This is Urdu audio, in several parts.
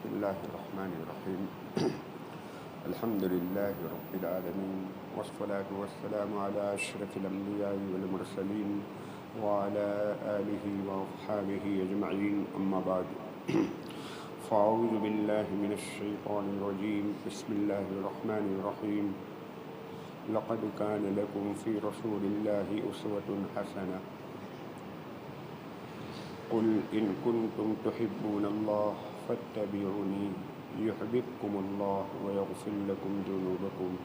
بسم اللہ الرحمن الرحیم الحمد للہ رب العالمین والصلاة والسلام علی اشرف الانبیاء والمرسلین وعلی آلہ واصحابہ اجمعین اما بعد فاعوذ باللہ من الشیطان الرجیم بسم اللہ الرحمن الرحیم لقد کان لکم فی رسول اللہ اسوۃ حسنہ قل ان کنتم تحبون اللہ فاتبعونی یحببکم اللہ ویغفر لکم ذنوبکم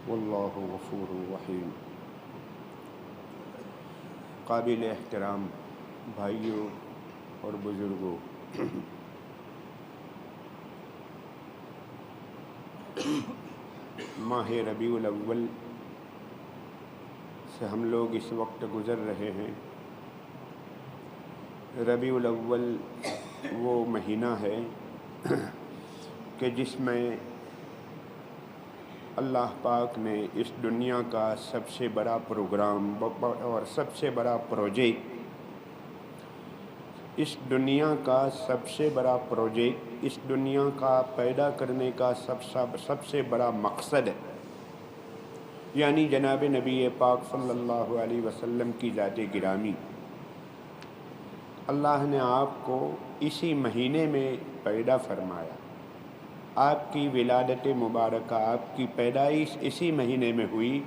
واللہ غفور رحیم۔ قابل احترام بھائیوں اور بزرگوں، ماہ ربیع الاول سے ہم لوگ اس وقت گزر رہے ہیں۔ ربیع الاول وہ مہینہ ہے کہ جس میں اللہ پاک نے اس دنیا کا سب سے بڑا پروگرام اور سب سے بڑا پروجیکٹ، اس دنیا کا سب سے بڑا پروجیکٹ، اس دنیا کا پیدا کرنے کا سب سے بڑا مقصد ہے، یعنی جناب نبی پاک صلی اللہ علیہ وسلم کی ذات گرامی، اللہ نے آپ کو اسی مہینے میں پیدا فرمایا۔ آپ کی ولادت مبارکہ، آپ کی پیدائش اسی مہینے میں ہوئی۔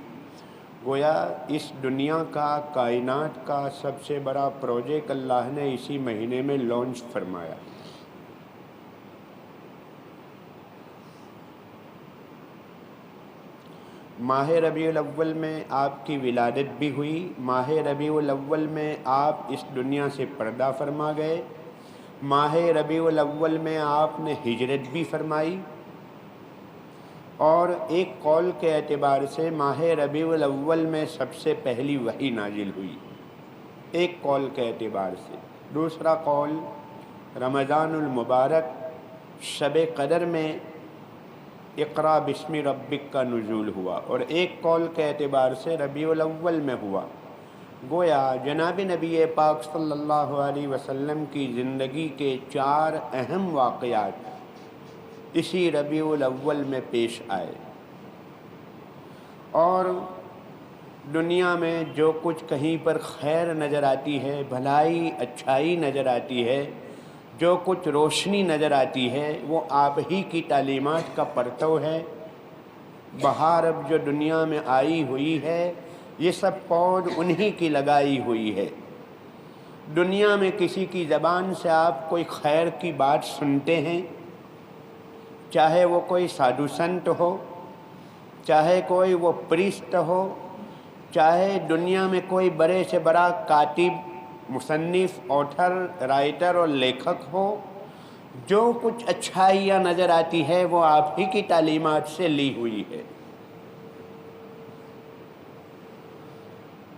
گویا اس دنیا کا، کائنات کا سب سے بڑا پروجیکٹ اللہ نے اسی مہینے میں لانچ فرمایا۔ ماہ ربیع الاول میں آپ کی ولادت بھی ہوئی، ماہ ربیع الاول میں آپ اس دنیا سے پردہ فرما گئے، ماہ ربیع الاول میں آپ نے ہجرت بھی فرمائی، اور ایک قول کے اعتبار سے ماہ ربیع الاول میں سب سے پہلی وحی نازل ہوئی، ایک قول کے اعتبار سے۔ دوسرا قول رمضان المبارک شب قدر میں اقرا بسم ربک کا نزول ہوا، اور ایک قول کے اعتبار سے ربیع الاول میں ہوا۔ گویا جناب نبی پاک صلی اللہ علیہ وسلم کی زندگی کے 4 اہم واقعات اسی ربیع الاول میں پیش آئے، اور دنیا میں جو کچھ کہیں پر خیر نظر آتی ہے، بھلائی اچھائی نظر آتی ہے، جو کچھ روشنی نظر آتی ہے، وہ آپ ہی کی تعلیمات کا پرتو ہے۔ بہار اب جو دنیا میں آئی ہوئی ہے، یہ سب پود انہی کی لگائی ہوئی ہے۔ دنیا میں کسی کی زبان سے آپ کوئی خیر کی بات سنتے ہیں، چاہے وہ کوئی سادھو سنت ہو، چاہے کوئی وہ پریسٹ ہو، چاہے دنیا میں کوئی بڑے سے بڑا کاتب، مصنف، آتھر، رائٹر اور لیکھک ہو، جو کچھ اچھائیاں نظر آتی ہے وہ آپ ہی کی تعلیمات سے لی ہوئی ہے۔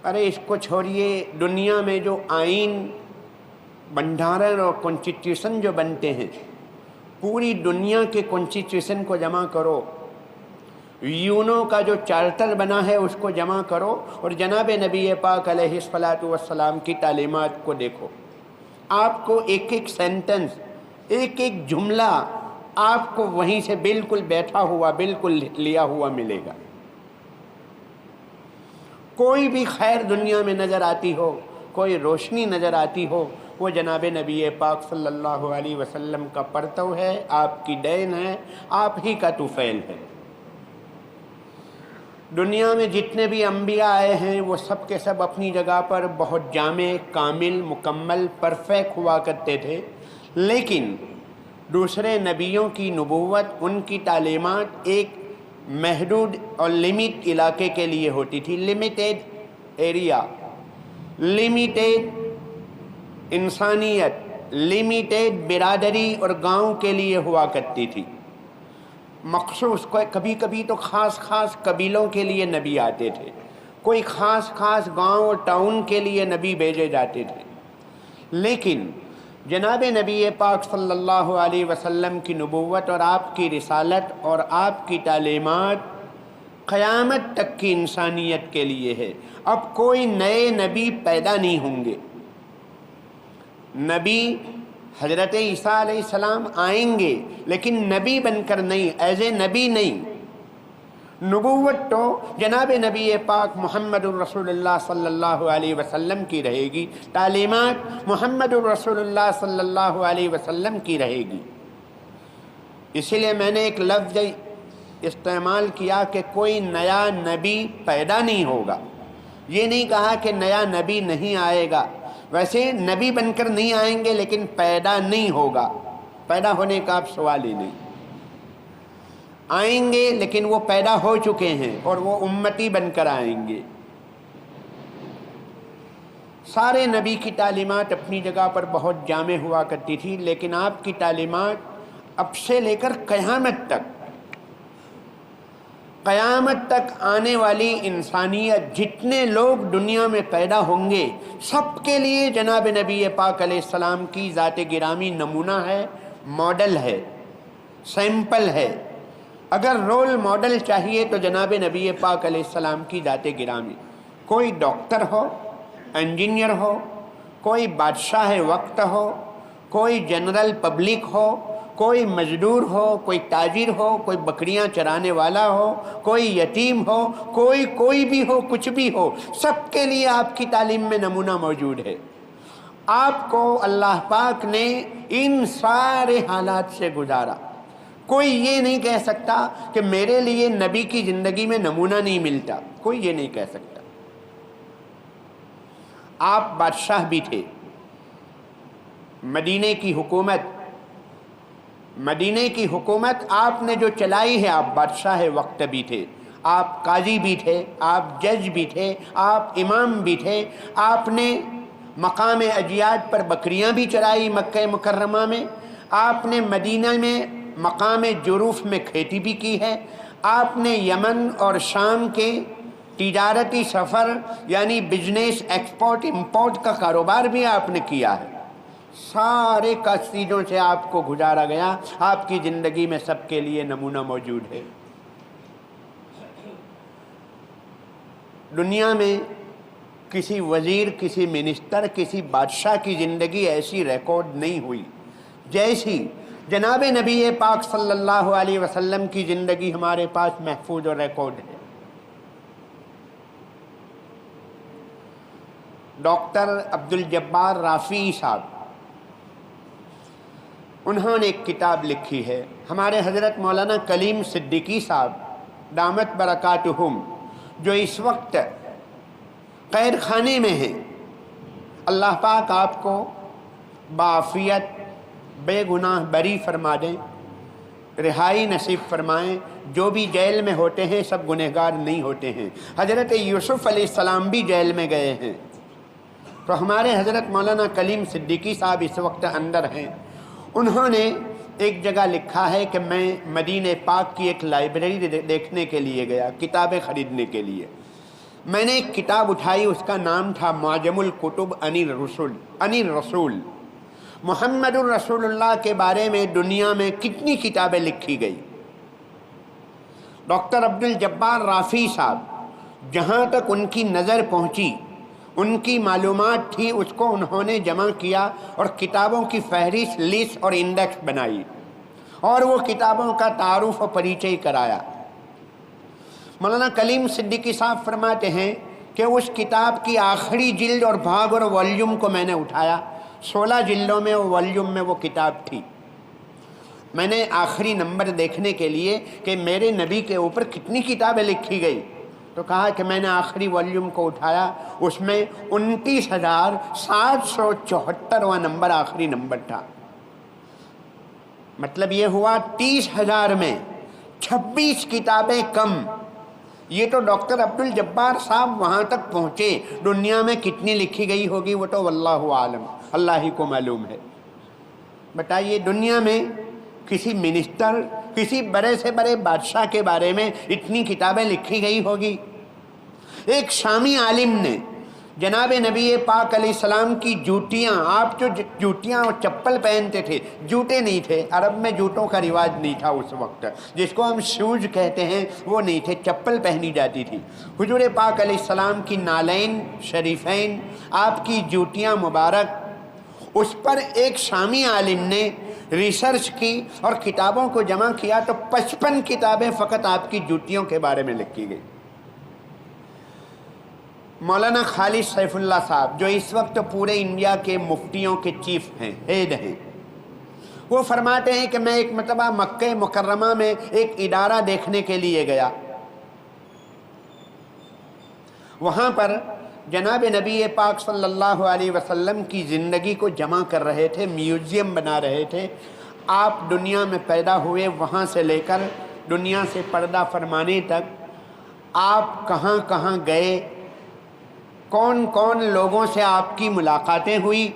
ارے اس کو چھوڑیے، دنیا میں جو آئین، بندھارن اور کانسٹیٹیوشن جو بنتے ہیں، پوری دنیا کے کانسٹیٹیوشن کو جمع کرو، یونو کا جو چارٹر بنا ہے اس کو جمع کرو، اور جناب نبی پاک علیہ الصلاۃ والسلام کی تعلیمات کو دیکھو۔ آپ کو ایک ایک سینٹنس، ایک ایک جملہ آپ کو وہیں سے بالکل بیٹھا ہوا، بالکل لیا ہوا ملے گا۔ کوئی بھی خیر دنیا میں نظر آتی ہو، کوئی روشنی نظر آتی ہو، وہ جناب نبی پاک صلی اللہ علیہ وسلم کا پرتو ہے، آپ کی دین ہے، آپ ہی کا طفیل ہے۔ دنیا میں جتنے بھی انبیاء آئے ہیں وہ سب کے سب اپنی جگہ پر بہت جامع، کامل، مکمل، پرفیکٹ ہوا کرتے تھے، لیکن دوسرے نبیوں کی نبوت، ان کی تعلیمات ایک محدود اور لمٹ علاقے کے لیے ہوتی تھی، لمیٹیڈ ایریا، لمیٹیڈ انسانیت، لمیٹیڈ برادری اور گاؤں کے لیے ہوا کرتی تھی۔ مخصوص کبھی کبھی تو خاص قبیلوں کے لیے نبی آتے تھے، کوئی خاص گاؤں اور ٹاؤن کے لیے نبی بھیجے جاتے تھے، لیکن جناب نبی پاک صلی اللہ علیہ وسلم کی نبوت اور آپ کی رسالت اور آپ کی تعلیمات قیامت تک کی انسانیت کے لیے ہے۔ اب کوئی نئے نبی پیدا نہیں ہوں گے۔ نبی حضرت عیسیٰ علیہ السلام آئیں گے لیکن نبی بن کر نہیں، ایز اے نبی نہیں۔ نبوت تو جناب نبی پاک محمد الرسول اللہ صلی اللہ علیہ وسلم کی رہے گی، تعلیمات محمد الرسول اللہ صلی اللہ علیہ وسلم کی رہے گی۔ اسی لیے میں نے ایک لفظ استعمال کیا کہ کوئی نیا نبی پیدا نہیں ہوگا، یہ نہیں کہا کہ نیا نبی نہیں آئے گا، ویسے نبی بن کر نہیں آئیں گے لیکن پیدا نہیں ہوگا، پیدا ہونے کا اب سوال ہی نہیں۔ آئیں گے لیکن وہ پیدا ہو چکے ہیں اور وہ امتی بن کر آئیں گے۔ سارے نبی کی تعلیمات اپنی جگہ پر بہت جامع ہوا کرتی تھی، لیکن آپ کی تعلیمات اب سے لے کر قیامت تک آنے والی انسانیت، جتنے لوگ دنیا میں پیدا ہوں گے سب کے لیے جناب نبی پاک علیہ السلام کی ذات گرامی نمونہ ہے، ماڈل ہے، سیمپل ہے۔ اگر رول ماڈل چاہیے تو جناب نبی پاک علیہ السلام کی ذات گرامی، کوئی ڈاکٹر ہو، انجینئر ہو، کوئی بادشاہ وقت ہو، کوئی جنرل پبلک ہو، کوئی مزدور ہو، کوئی تاجر ہو، کوئی بکریاں چرانے والا ہو، کوئی یتیم ہو، کوئی بھی ہو، کچھ بھی ہو، سب کے لیے آپ کی تعلیم میں نمونہ موجود ہے۔ آپ کو اللہ پاک نے ان سارے حالات سے گزارا۔ کوئی یہ نہیں کہہ سکتا کہ میرے لیے نبی کی زندگی میں نمونہ نہیں ملتا، کوئی یہ نہیں کہہ سکتا۔ آپ بادشاہ بھی تھے، مدینے کی حکومت آپ نے جو چلائی ہے، آپ بادشاہ وقت بھی تھے، آپ قاضی بھی تھے، آپ جج بھی تھے، آپ امام بھی تھے، آپ نے مقام اجیاد پر بکریاں بھی چرائی مکہ مکرمہ میں، آپ نے مدینہ میں مقام جروف میں کھیتی بھی کی ہے، آپ نے یمن اور شام کے تجارتی سفر یعنی بزنس ایکسپورٹ امپورٹ کا کاروبار بھی آپ نے کیا ہے۔ سارے کا چیزوں سے آپ کو گزارا گیا، آپ کی زندگی میں سب کے لیے نمونہ موجود ہے۔ دنیا میں کسی وزیر، کسی منسٹر، کسی بادشاہ کی زندگی ایسی ریکارڈ نہیں ہوئی جیسی جناب نبی پاک صلی اللہ علیہ وسلم کی زندگی ہمارے پاس محفوظ اور ریکارڈ ہے۔ ڈاکٹر عبدالجبار رافعی صاحب، انہوں نے ایک کتاب لکھی ہے۔ ہمارے حضرت مولانا کلیم صدیقی صاحب دامت برکاتہم، جو اس وقت قید خانے میں ہیں، اللہ پاک آپ کو بعافیت بے گناہ بری فرما دیں، رہائی نصیب فرمائیں۔ جو بھی جیل میں ہوتے ہیں سب گنہگار نہیں ہوتے ہیں، حضرت یوسف علیہ السلام بھی جیل میں گئے ہیں، تو ہمارے حضرت مولانا کلیم صدیقی صاحب اس وقت اندر ہیں۔ انہوں نے ایک جگہ لکھا ہے کہ میں مدینہ پاک کی ایک لائبریری دیکھنے کے لیے گیا، کتابیں خریدنے کے لیے۔ میں نے ایک کتاب اٹھائی، اس کا نام تھا معجم الکتب عن الرسول، محمد الرسول اللہ کے بارے میں دنیا میں کتنی کتابیں لکھی گئی۔ ڈاکٹر عبدالجبار رافعی صاحب، جہاں تک ان کی نظر پہنچی، ان کی معلومات تھی، اس کو انہوں نے جمع کیا اور کتابوں کی فہرست، لسٹ اور انڈیکس بنائی اور وہ کتابوں کا تعارف و پریچے کرایا۔ مولانا کلیم صدیقی صاحب فرماتے ہیں کہ اس کتاب کی آخری جلد اور بھاگ اور والیوم کو میں نے اٹھایا، 16 جلدوں میں وہ والیوم میں وہ کتاب تھی۔ میں نے آخری نمبر دیکھنے کے لیے کہ میرے نبی کے اوپر کتنی کتابیں لکھی گئی، تو کہا کہ میں نے آخری والیوم کو اٹھایا، اس میں 29,774واں نمبر آخری نمبر تھا۔ مطلب یہ ہوا 30,000 میں 26 کتابیں کم۔ یہ تو ڈاکٹر عبدالجبار صاحب وہاں تک پہنچے، دنیا میں کتنی لکھی گئی ہوگی وہ تو واللہ عالم، اللہ ہی کو معلوم ہے۔ بتائیے دنیا میں کسی منسٹر، کسی بڑے سے بڑے بادشاہ کے بارے میں اتنی کتابیں لکھی گئی ہوگی؟ ایک شامی عالم نے جناب نبی پاک علیہ السلام کی جوتیاں، آپ جو جوتیاں اور چپل پہنتے تھے، جوتے نہیں تھے، عرب میں جوتوں کا رواج نہیں تھا اس وقت، جس کو ہم شوز کہتے ہیں وہ نہیں تھے، چپل پہنی جاتی تھی۔ حضور پاک علیہ السلام کی نالین شریفین، آپ کی جوتیاں مبارک، اس پر ایک شامی عالم نے ریسرچ کی اور کتابوں کو جمع کیا تو 55 کتابیں فقط آپ کی جوتیوں کے بارے میں لکھی گئی۔ مولانا خالد سیف اللہ صاحب جو اس وقت پورے انڈیا کے مفتیوں کے چیف ہیں، ہیڈ ہیں، وہ فرماتے ہیں کہ میں ایک مرتبہ مکہ مکرمہ میں ایک ادارہ دیکھنے کے لیے گیا، وہاں پر جناب نبی پاک صلی اللہ علیہ وسلم کی زندگی کو جمع کر رہے تھے، میوزیم بنا رہے تھے۔ آپ دنیا میں پیدا ہوئے، وہاں سے لے کر دنیا سے پردہ فرمانے تک آپ کہاں کہاں گئے، کون کون لوگوں سے آپ کی ملاقاتیں ہوئی،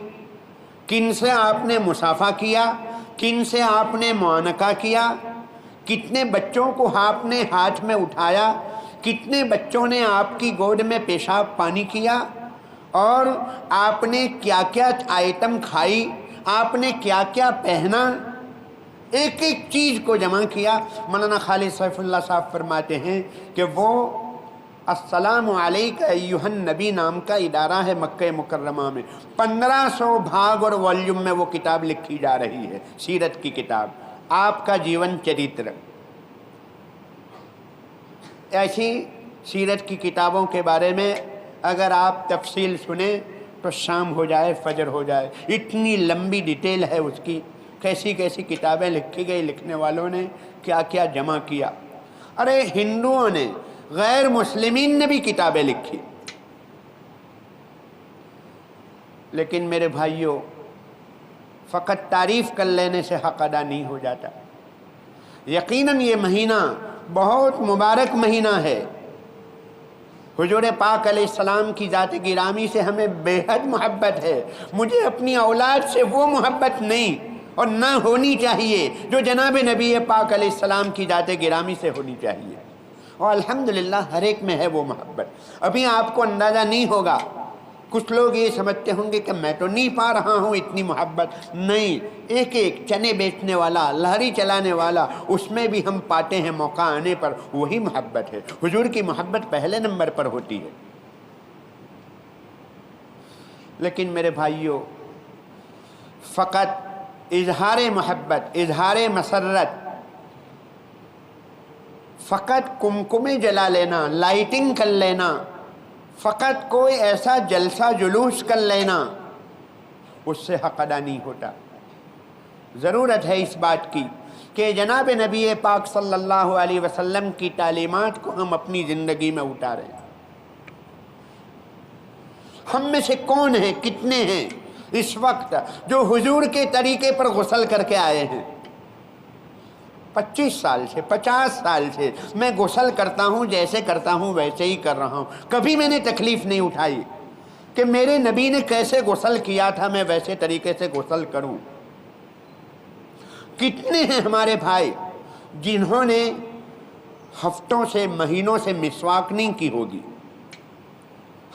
کن سے آپ نے مصافحہ کیا، کن سے آپ نے معانقہ کیا، کتنے بچوں کو آپ نے ہاتھ میں اٹھایا، کتنے بچوں نے آپ کی گود میں پیشاب پانی کیا، اور آپ نے کیا کیا آئٹم کھائی، آپ نے کیا کیا پہنا، ایک ایک چیز کو جمع کیا۔ مولانا خالد سیف اللہ صاحب فرماتے ہیں کہ وہ السلام علیک ایھا النبی نام کا ادارہ ہے مکہ مکرمہ میں، 1500 بھاگ اور والیوم میں وہ کتاب لکھی جا رہی ہے، سیرت کی کتاب، آپ کا جیون چریتر۔ ایسی سیرت کی کتابوں کے بارے میں اگر آپ تفصیل سنیں تو شام ہو جائے فجر ہو جائے، اتنی لمبی ڈیٹیل ہے اس کی، کیسی کیسی کتابیں لکھی گئی، لکھنے والوں نے کیا کیا جمع کیا۔ ارے ہندوؤں نے، غیر مسلمین نے بھی کتابیں لکھی، لیکن میرے بھائیوں فقط تعریف کر لینے سے حق ادا نہیں ہو جاتا۔ یقیناً یہ مہینہ بہت مبارک مہینہ ہے، حضور پاک علیہ السلام کی ذات گرامی سے ہمیں بے حد محبت ہے، مجھے اپنی اولاد سے وہ محبت نہیں اور نہ ہونی چاہیے جو جناب نبی پاک علیہ السلام کی ذات گرامی سے ہونی چاہیے، اور الحمدللہ ہر ایک میں ہے وہ محبت۔ ابھی آپ کو اندازہ نہیں ہوگا، کچھ لوگ یہ سمجھتے ہوں گے کہ میں تو نہیں پا رہا ہوں اتنی محبت، نہیں، ایک ایک چنے بیچنے والا، لہری چلانے والا، اس میں بھی ہم پاتے ہیں موقع آنے پر وہی محبت ہے۔ حضور کی محبت پہلے نمبر پر ہوتی ہے۔ لیکن میرے بھائیوں فقط اظہار محبت، اظہار مسرت، فقط کمکمے جلا لینا، لائٹنگ کر لینا، فقط کوئی ایسا جلسہ جلوس کر لینا، اس سے حق ادا نہیں ہوتا۔ ضرورت ہے اس بات کی کہ جناب نبی پاک صلی اللہ علیہ وسلم کی تعلیمات کو ہم اپنی زندگی میں اتاریں۔ ہم میں سے کون ہیں، کتنے ہیں اس وقت جو حضور کے طریقے پر غسل کر کے آئے ہیں؟ 25 سال سے، 50 سال سے میں غسل کرتا ہوں، جیسے کرتا ہوں ویسے ہی کر رہا ہوں، کبھی میں نے تکلیف نہیں اٹھائی کہ میرے نبی نے کیسے غسل کیا تھا میں ویسے طریقے سے غسل کروں۔ کتنے ہیں ہمارے بھائی جنہوں نے ہفتوں سے، مہینوں سے مسواک نہیں کی ہوگی؟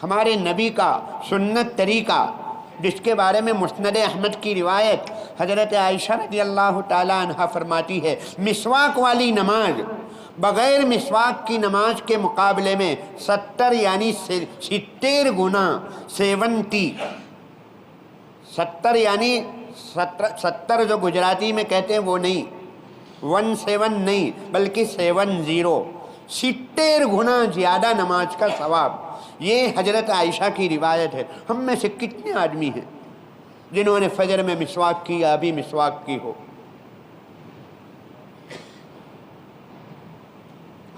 ہمارے نبی کا سنت طریقہ جس کے بارے میں مسند احمد کی روایت حضرت عائشہ رضی اللہ تعالی عنہ فرماتی ہے، مسواک والی نماز بغیر مسواک کی نماز کے مقابلے میں 70 یعنی 70 گنا، 70 یعنی 70 جو گجراتی میں کہتے ہیں وہ نہیں، 17 نہیں بلکہ 70، 70 گنا زیادہ نماز کا ثواب۔ یہ حضرت عائشہ کی روایت ہے۔ ہم میں سے کتنے آدمی ہیں جنہوں نے فجر میں مسواک کی یا ابھی مسواک کی ہو؟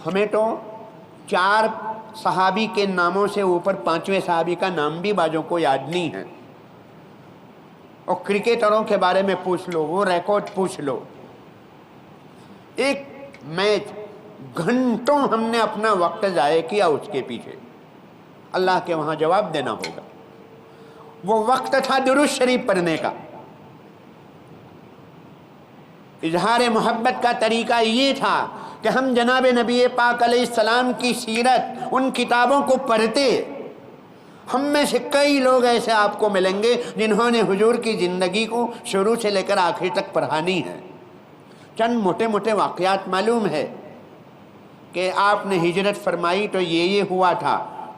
ہمیں تو 4 صحابی کے ناموں سے اوپر 5ویں صحابی کا نام بھی بعضوں کو یاد نہیں ہے، اور کرکٹروں کے بارے میں پوچھ لو، وہ ریکارڈ پوچھ لو، ایک میچ گھنٹوں ہم نے اپنا وقت ضائع کیا اس کے پیچھے، اللہ کے وہاں جواب دینا ہوگا۔ وہ وقت تھا درود شریف پڑھنے کا۔ اظہار محبت کا طریقہ یہ تھا کہ ہم جناب نبی پاک علیہ السلام کی سیرت، ان کتابوں کو پڑھتے۔ ہم میں سے کئی لوگ ایسے آپ کو ملیں گے جنہوں نے حضور کی زندگی کو شروع سے لے کر آخر تک پڑھا نہیں ہے۔ چند موٹے موٹے واقعات معلوم ہے کہ آپ نے ہجرت فرمائی تو یہ ہوا تھا،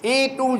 A to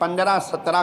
15-17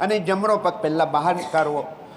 અને જમણો પગ પહેલાં બહાર કાઢવો।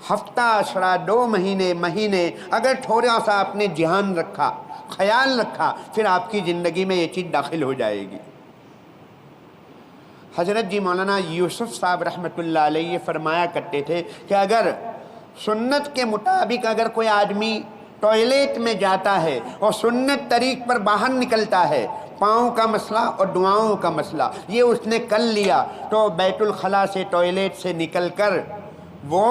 ہفتہ اشرا 2 مہینے اگر تھوڑا سا آپ نے دھیان رکھا، خیال رکھا، پھر آپ کی زندگی میں یہ چیز داخل ہو جائے گی۔ حضرت جی مولانا یوسف صاحب رحمۃ اللہ علیہ یہ فرمایا کرتے تھے کہ اگر سنت کے مطابق اگر کوئی آدمی ٹوائلٹ میں جاتا ہے اور سنت طریق پر باہر نکلتا ہے، پاؤں کا مسئلہ اور دعاؤں کا مسئلہ یہ اس نے کر لیا، تو بیت الخلاء سے ٹوائلٹ سے نکل کر وہ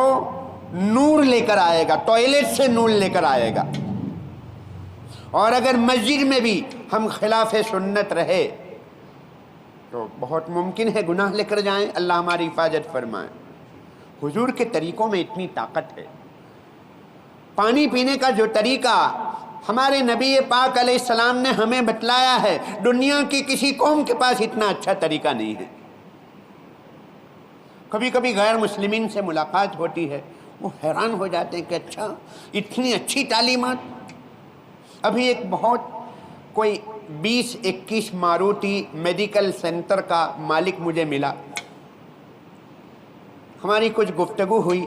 نور لے کر آئے گا، ٹوائلٹ سے نور لے کر آئے گا۔ اور اگر مسجد میں بھی ہم خلاف سنت رہے تو بہت ممکن ہے گناہ لے کر جائیں، اللہ ہماری حفاظت فرمائے۔ حضور کے طریقوں میں اتنی طاقت ہے۔ پانی پینے کا جو طریقہ ہمارے نبی پاک علیہ السلام نے ہمیں بتلایا ہے، دنیا کی کسی قوم کے پاس اتنا اچھا طریقہ نہیں ہے۔ کبھی کبھی غیر مسلمین سے ملاقات ہوتی ہے، وہ حیران ہو جاتے ہیں کہ اچھا اتنی اچھی تعلیمات۔ ابھی ایک بہت کوئی 20-21 ماروتی میڈیکل سینٹر کا مالک مجھے ملا، ہماری کچھ گفتگو ہوئی۔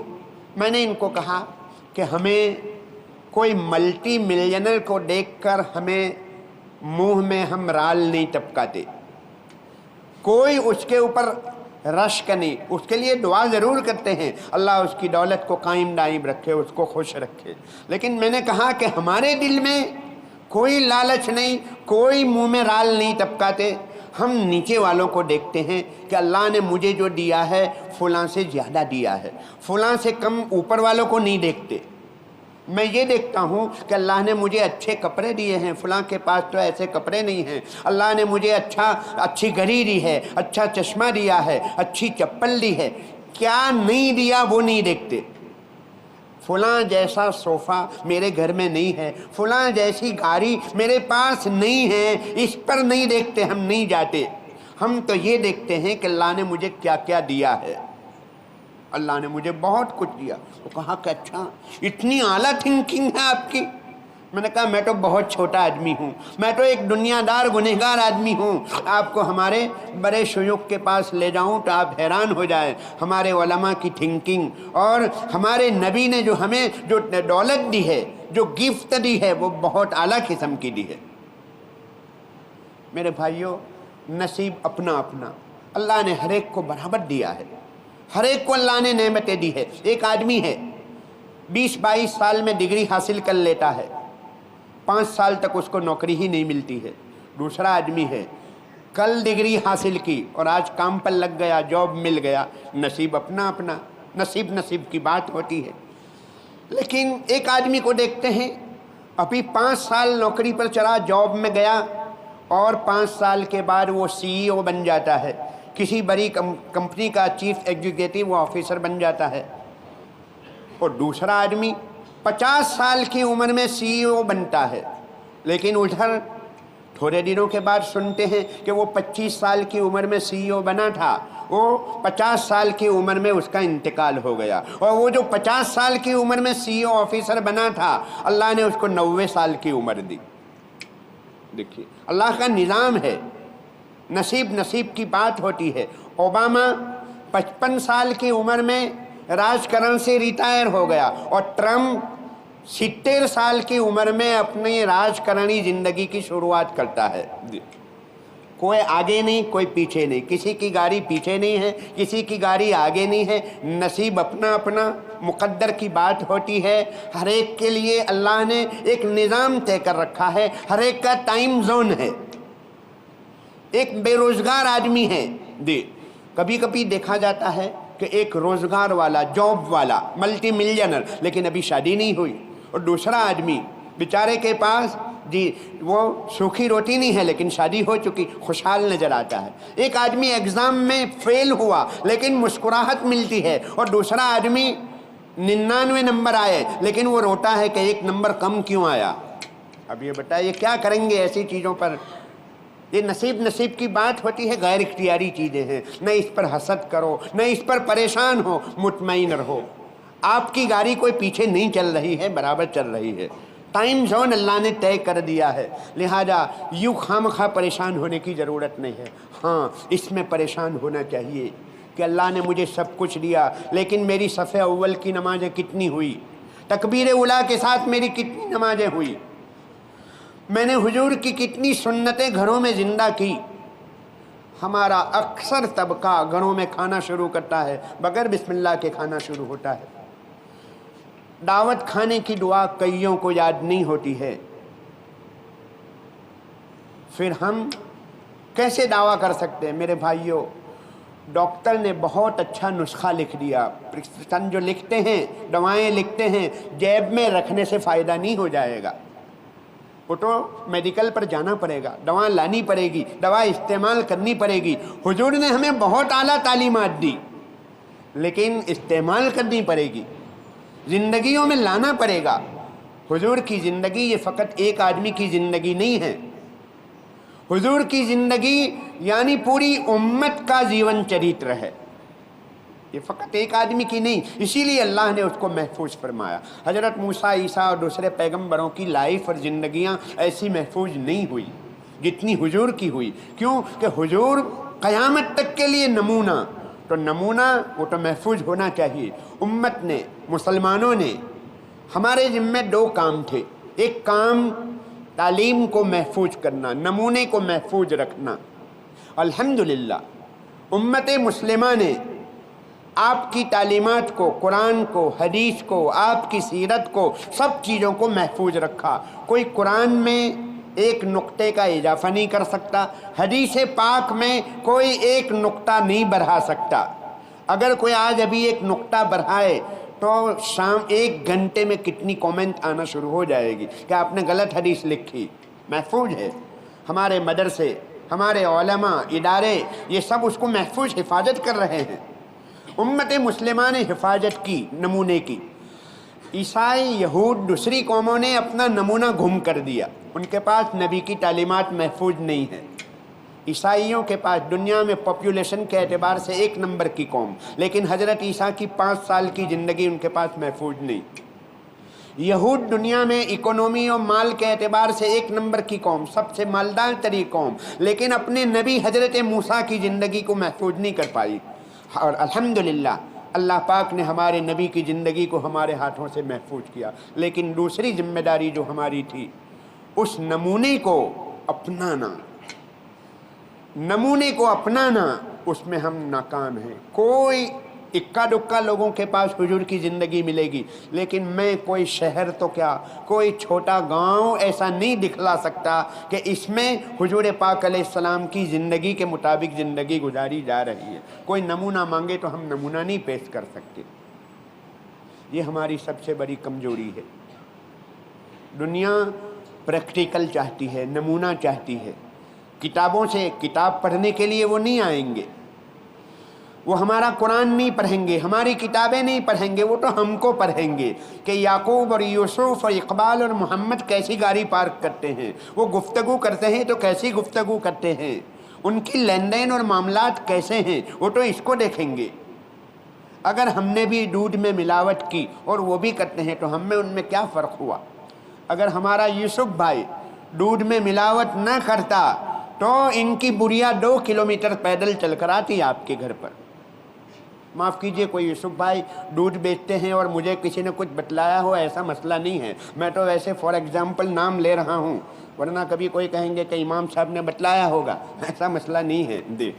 میں نے ان کو کہا کہ ہمیں کوئی ملٹی ملینر کو دیکھ کر ہمیں منہ میں ہم رال نہیں ٹپکاتے، کوئی اس کے اوپر رشک نہیں، اس کے لیے دعا ضرور کرتے ہیں اللہ اس کی دولت کو قائم دائم رکھے، اس کو خوش رکھے، لیکن میں نے کہا کہ ہمارے دل میں کوئی لالچ نہیں، کوئی منہ میں رال نہیں ٹپکاتے۔ ہم نیچے والوں کو دیکھتے ہیں کہ اللہ نے مجھے جو دیا ہے فلاں سے زیادہ دیا ہے، فلاں سے کم اوپر والوں کو نہیں دیکھتے۔ میں یہ دیکھتا ہوں کہ اللہ نے مجھے اچھے کپڑے دیے ہیں، فلاں کے پاس تو ایسے کپڑے نہیں ہیں، اللہ نے مجھے اچھی گھڑی دی ہے، اچھا چشمہ دیا ہے، اچھی چپل دی ہے، کیا نہیں دیا وہ نہیں دیکھتے۔ فلاں جیسا صوفہ میرے گھر میں نہیں ہے، فلاں جیسی گاڑی میرے پاس نہیں ہے، اس پر نہیں دیکھتے، ہم نہیں جاتے۔ ہم تو یہ دیکھتے ہیں کہ اللہ نے مجھے کیا کیا دیا ہے۔ اللہ نے مجھے بہت کچھ دیا۔ وہ کہا کہ اچھا اتنی اعلیٰ تھنکنگ ہے آپ کی۔ میں نے کہا میں تو بہت چھوٹا آدمی ہوں، میں تو ایک دنیا دار گنہگار آدمی ہوں، آپ کو ہمارے بڑے شیوخ کے پاس لے جاؤں تو آپ حیران ہو جائیں ہمارے علماء کی تھنکنگ، اور ہمارے نبی نے جو ہمیں جو دولت دی ہے، جو گفٹ دی ہے، وہ بہت اعلیٰ قسم کی دی ہے۔ میرے بھائیوں، نصیب اپنا اپنا، اللہ نے ہر ایک کو برابر دیا ہے، ہر ایک کو اللہ نے نعمتیں دی ہے۔ ایک آدمی ہے 20-22 سال میں ڈگری حاصل کر لیتا ہے، 5 سال تک اس کو نوکری ہی نہیں ملتی ہے۔ دوسرا آدمی ہے کل ڈگری حاصل کی اور آج کام پر لگ گیا، جاب مل گیا۔ نصیب اپنا اپنا، نصیب کی بات ہوتی ہے۔ لیکن ایک آدمی کو دیکھتے ہیں ابھی 5 سال نوکری پر چلا، جاب میں گیا، اور 5 سال کے بعد وہ CEO بن جاتا ہے، کسی بڑی کمپنی کا چیف ایگزیکٹو آفیسر بن جاتا ہے۔ اور دوسرا آدمی 50 سال کی عمر میں CEO بنتا ہے، لیکن ادھر تھوڑے دنوں کے بعد سنتے ہیں کہ وہ 25 سال کی عمر میں CEO بنا تھا، وہ 50 سال کی عمر میں اس کا انتقال ہو گیا، اور وہ جو 50 سال کی عمر میں CEO آفیسر بنا تھا، اللہ نے اس کو 90 سال کی عمر دی۔ دیکھیے اللہ کا نظام ہے، نصیب کی بات ہوتی ہے۔ اوباما 55 سال کی عمر میں راج کرن سے ریٹائر ہو گیا، اور ٹرمپ 70 سال کی عمر میں اپنی راج کرنی زندگی کی شروعات کرتا ہے۔ کوئی آگے نہیں، کوئی پیچھے نہیں، کسی کی گاڑی پیچھے نہیں ہے، کسی کی گاڑی آگے نہیں ہے۔ نصیب اپنا اپنا، مقدر کی بات ہوتی ہے۔ ہر ایک کے لیے اللہ نے ایک نظام طے کر رکھا ہے، ہر ایک کا ٹائم زون ہے۔ ایک بے روزگار آدمی ہے، کبھی کبھی دیکھا جاتا ہے کہ ایک روزگار والا، جاب والا، ملٹی ملینر، لیکن ابھی شادی نہیں ہوئی، اور دوسرا آدمی بیچارے کے پاس وہ سوکھی روٹی نہیں ہے لیکن شادی ہو چکی، خوشحال نظر آتا ہے۔ ایک آدمی ایگزام میں فیل ہوا لیکن مسکراہٹ ملتی ہے، اور دوسرا آدمی 99 نمبر آئے لیکن وہ روتا ہے کہ 1 نمبر کم کیوں آیا۔ اب یہ بتائیے کیا کریں گے ایسی چیزوں پر؟ یہ نصیب کی بات ہوتی ہے، غیر اختیاری چیزیں ہیں۔ نہ اس پر حسد کرو، نہ اس پر پریشان ہو، مطمئن رہو۔ آپ کی گاڑی کوئی پیچھے نہیں چل رہی ہے، برابر چل رہی ہے۔ ٹائم زون اللہ نے طے کر دیا ہے، لہذا یوں خواہ مخواہ پریشان ہونے کی ضرورت نہیں ہے۔ ہاں اس میں پریشان ہونا چاہیے کہ اللہ نے مجھے سب کچھ دیا، لیکن میری صف اول کی نمازیں کتنی ہوئی، تکبیر اولیٰ کے ساتھ میری کتنی نمازیں ہوئی، میں نے حضور کی کتنی سنتیں گھروں میں زندہ کی۔ ہمارا اکثر طبقہ گھروں میں کھانا شروع کرتا ہے بغیر بسم اللہ کے کھانا شروع ہوتا ہے۔ دعوت کھانے کی دعا کئیوں کو یاد نہیں ہوتی ہے، پھر ہم کیسے دعویٰ کر سکتے ہیں؟ میرے بھائیوں، ڈاکٹر نے بہت اچھا نسخہ لکھ دیا، پرسکرپشن جو لکھتے ہیں، دوائیں لکھتے ہیں، جیب میں رکھنے سے فائدہ نہیں ہو جائے گا، وہ تو میڈیکل پر جانا پڑے گا، دوا لانی پڑے گی، دوا استعمال کرنی پڑے گی۔ حضور نے ہمیں بہت اعلیٰ تعلیمات دی، لیکن استعمال کرنی پڑے گی، زندگیوں میں لانا پڑے گا۔ حضور کی زندگی یہ فقط ایک آدمی کی زندگی نہیں ہے، حضور کی زندگی یعنی پوری امت کا جیون چریتر ہے، یہ فقط ایک آدمی کی نہیں، اسی لیے اللہ نے اس کو محفوظ فرمایا۔ حضرت موسیٰ، عیسیٰ اور دوسرے پیغمبروں کی لائف اور زندگیاں ایسی محفوظ نہیں ہوئی جتنی حضور کی ہوئی۔ کیوں کہ حضور قیامت تک کے لیے نمونہ، تو نمونہ وہ تو محفوظ ہونا چاہیے۔ امت نے، مسلمانوں نے، ہمارے ذمہ دو کام تھے، ایک کام تعلیم کو محفوظ کرنا، نمونے کو محفوظ رکھنا۔ الحمدللہ امت مسلمہ نے آپ کی تعلیمات کو، قرآن کو، حدیث کو، آپ کی سیرت کو، سب چیزوں کو محفوظ رکھا۔ کوئی قرآن میں ایک نقطے کا اضافہ نہیں کر سکتا، حدیث پاک میں کوئی ایک نقطہ نہیں بڑھا سکتا۔ اگر کوئی آج ابھی ایک نقطہ بڑھائے تو شام 1 گھنٹے میں کتنی کامنٹ آنا شروع ہو جائے گی کہ آپ نے غلط حدیث لکھی۔ محفوظ ہے، ہمارے مدرسے، ہمارے علماء، ادارے، یہ سب اس کو محفوظ حفاظت کر رہے ہیں۔ امت مسلمہ نے حفاظت کی نمونے کی۔ عیسائی، یہود، دوسری قوموں نے اپنا نمونہ گم کر دیا، ان کے پاس نبی کی تعلیمات محفوظ نہیں ہیں۔ عیسائیوں کے پاس دنیا میں پاپولیشن کے اعتبار سے 1 نمبر کی قوم، لیکن حضرت عیسیٰ کی 5 سال کی زندگی ان کے پاس محفوظ نہیں۔ یہود دنیا میں اکانومی اور مال کے اعتبار سے 1 نمبر کی قوم، سب سے مالدار ترین قوم، لیکن اپنے نبی حضرت موسیٰ کی زندگی کو محفوظ نہیں کر پائی۔ اور الحمدللہ اللہ پاک نے ہمارے نبی کی زندگی کو ہمارے ہاتھوں سے محفوظ کیا، لیکن دوسری ذمہ داری جو ہماری تھی، اس نمونے کو اپنانا، نمونے کو اپنانا، اس میں ہم ناکام ہیں۔ کوئی اکا دکا لوگوں کے پاس حضور کی زندگی ملے گی، لیکن میں کوئی شہر تو کیا، کوئی چھوٹا گاؤں ایسا نہیں دکھلا سکتا کہ اس میں حضور پاک علیہ السلام کی زندگی کے مطابق زندگی گزاری جا رہی ہے۔ کوئی نمونہ مانگے تو ہم نمونہ نہیں پیش کر سکتے، یہ ہماری سب سے بڑی کمزوری ہے۔ دنیا پریکٹیکل چاہتی ہے، نمونہ چاہتی ہے۔ کتابوں سے، کتاب پڑھنے کے لیے وہ نہیں آئیں گے، وہ ہمارا قرآن نہیں پڑھیں گے، ہماری کتابیں نہیں پڑھیں گے، وہ تو ہم کو پڑھیں گے کہ یعقوب اور یوسف اور اقبال اور محمد کیسی گاڑی پارک کرتے ہیں، وہ گفتگو کرتے ہیں تو کیسی گفتگو کرتے ہیں، ان کی لین دین اور معاملات کیسے ہیں، وہ تو اس کو دیکھیں گے۔ اگر ہم نے بھی دودھ میں ملاوٹ کی اور وہ بھی کرتے ہیں تو ہم میں ان میں کیا فرق ہوا؟ اگر ہمارا یوسف بھائی دودھ میں ملاوٹ نہ کرتا تو ان کی بڑھیا 2 کلومیٹر پیدل چل کر آتی آپ کے گھر پر۔ معاف کیجئے، کوئی یوسف بھائی دودھ بیچتے ہیں اور مجھے کسی نے کچھ بتلایا ہو، ایسا مسئلہ نہیں ہے، میں تو ویسے فار ایگزامپل نام لے رہا ہوں، ورنہ کبھی کوئی کہیں گے کہ امام صاحب نے بتلایا ہوگا، ایسا مسئلہ نہیں ہے۔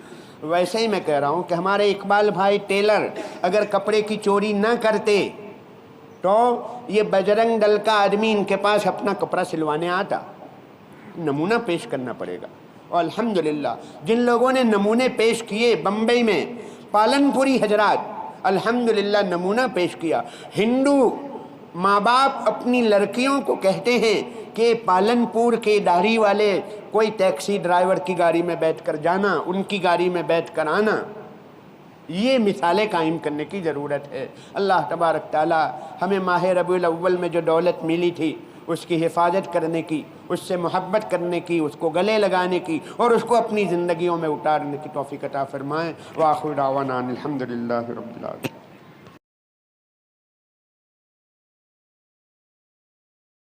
ویسے ہی میں کہہ رہا ہوں کہ ہمارے اقبال بھائی ٹیلر اگر کپڑے کی چوری نہ کرتے تو یہ بجرنگ دل کا آدمی ان کے پاس اپنا کپڑا سلوانے آتا۔ نمونہ پیش کرنا پڑے گا، اور الحمدللہ جن لوگوں نے نمونے پیش کیے، بمبئی میں پالن پوری حضرات الحمدللہ نمونہ پیش کیا۔ ہندو ماں باپ اپنی لڑکیوں کو کہتے ہیں کہ پالن پور کے داڑھی والے کوئی ٹیکسی ڈرائیور کی گاڑی میں بیٹھ کر جانا، ان کی گاڑی میں بیٹھ کر آنا۔ یہ مثالیں قائم کرنے کی ضرورت ہے۔ اللہ تبارک تعالی ہمیں ماہ ربیع الاول میں جو دولت ملی تھی اس کی حفاظت کرنے کی، اس سے محبت کرنے کی، اس کو گلے لگانے کی اور اس کو اپنی زندگیوں میں اتارنے کی توفیق عطا فرمائیں۔ وآخر دعوانا الحمدللہ رب العالمین۔